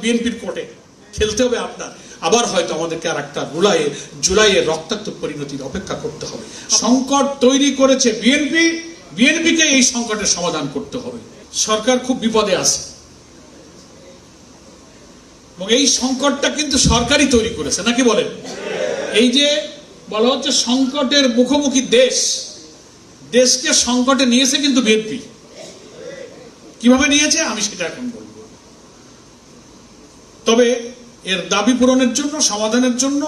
বিএনপির কোর্টে খেলতে হবে আপনার, আবার হয়তো আমাদেরকে আর একটা জুলাইয়ের রক্তাক্ত পরিণতির অপেক্ষা করতে হবে। সংকট তৈরি করেছে বিএনপি, বিএনপিকে এই সংকটের সমাধান করতে হবে। সরকার খুব বিপদে আছে এবং এই সংকটটা কিন্তু সরকারই তৈরি করেছে, নাকি বলেন? এই যে বলা হচ্ছে সংকটের মুখোমুখি দেশকে সংকটে নিয়েছে কিন্তু বিএনপি। কিভাবে নিয়েছে আমি সেটা এখন বলবো। তবে এর দাবি পূরণের জন্য, সমাধানের জন্য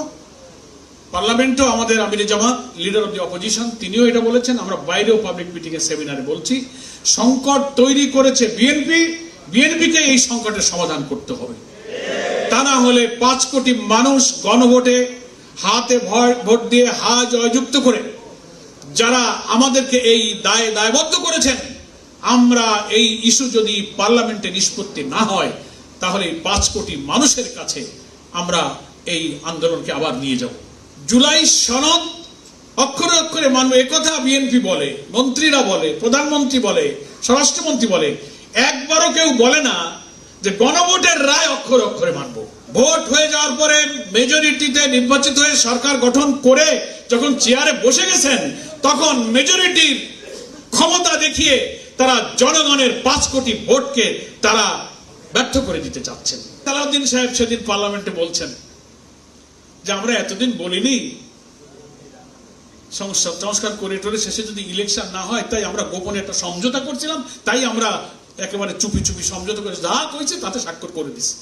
পার্লামেন্টও আমাদের আমিরে জামাত, লিডার অফ দি অপোজিশন, তিনিও এটা বলেছেন। আমরা বাইরেও পাবলিক মিটিং এ, সেমিনারে বলছি, সংকট তৈরি করেছে বিএনপি, বিএনপিকে এই সংকটের সমাধান করতে হবে। তা না হলে 5 কোটি মানুষ গণভোটে হাতে ভোট দিয়ে হা জয়যুক্ত করে যারা আমাদেরকে এই দায়বদ্ধ করেছেন, আমরা এই ইস্যু যদি পার্লামেন্টে নিষ্পত্তি না হয় তাহলে 5 কোটি মানুষের কাছে আমরা এই আন্দোলনকে আবার নিয়ে যাব। জুলাই সনদ অক্ষরে অক্ষরে মানব, একথা বিএনপি বলে, মন্ত্রীরা বলে, প্রধানমন্ত্রী বলে, স্বরাষ্ট্রমন্ত্রী বলে। একবারও কেউ বলে না যে গণভোটের রায় অক্ষরে অক্ষরে মানব। ভোট হয়ে যাওয়ার পরে মেজরিটিতে নির্বাচিত হয়ে সরকার গঠন করে যখন চেয়ারে বসে গেছেন, তখন মেজরিটির ক্ষমতা দেখিয়ে তারা জনগণের 5 কোটি ভোটকে তারা ব্যর্থ করে দিতে চাচ্ছেন। সালাউদ্দিন সাহেব সেদিন পার্লামেন্টে বলছেন যে আমরা এতদিন বলিনি সংস্কার করিডোরে শেষে যদি ইলেকশন না হয়, তাই আমরা গোপনে একটা সমঝোতা করছিলাম, তাই আমরা একেবারে চুপি চুপি সমঝোতা করে যা হয়েছে তাতে স্বাক্ষর করে দিছি।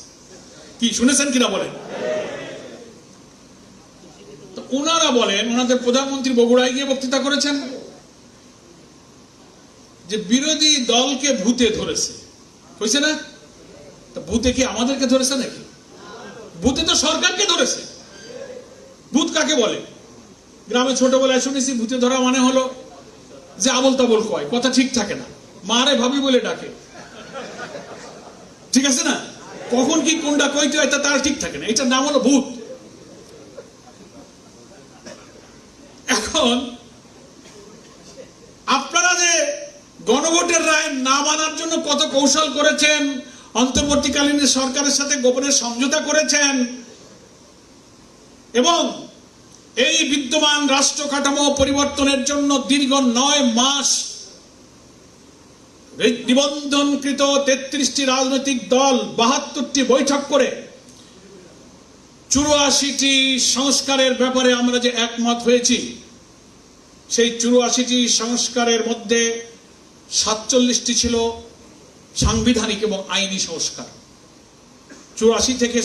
কি শুনেছেন কিনা বলেন? তো ওনারা বলেন, ওনাদের প্রধানমন্ত্রী বগুড়ায় গিয়ে বক্তৃতা করেছেন যে বিরোধী দলকে ভূতে ধরেছে, কইছে না? তো ভূতে কি আমাদেরকে ধরেছে নাকি? ভূতে তো সরকারকে ধরেছে। ভূত কাকে বলে? গ্রামে ছোটবেলায় শুনেছি ভূতে ধরা মানে হলো যে আবল তাবল কয়, কথা ঠিক থাকে না, মারে ভাবি বলে ডাকে, ঠিক আছে না? কখন কি কোনটা কইতে হয় তা তার ঠিক থাকে না, এটার নাম হলো ভূত। এখন আপনারা যে গণভোটের রায় না মানার জন্য কত কৌশল করেছেন, অন্তর্বর্তীকালীন সরকারের সাথে গোপনে সমঝোতা করেছেন এবং এই বিদ্যমান রাষ্ট্র কাঠামো পরিবর্তনের জন্য দীর্ঘ 9 মাস নিবন্ধনকৃত 33টি রাজনৈতিক দল 72টি বৈঠক করে 84টি সংস্কারের ব্যাপারে আমরা যে একমত হয়েছি, সেই 84টি সংস্কারের মধ্যে 47টি ছিল সাংবিধানিক এবং আইনি সংস্কার। 84 থেকে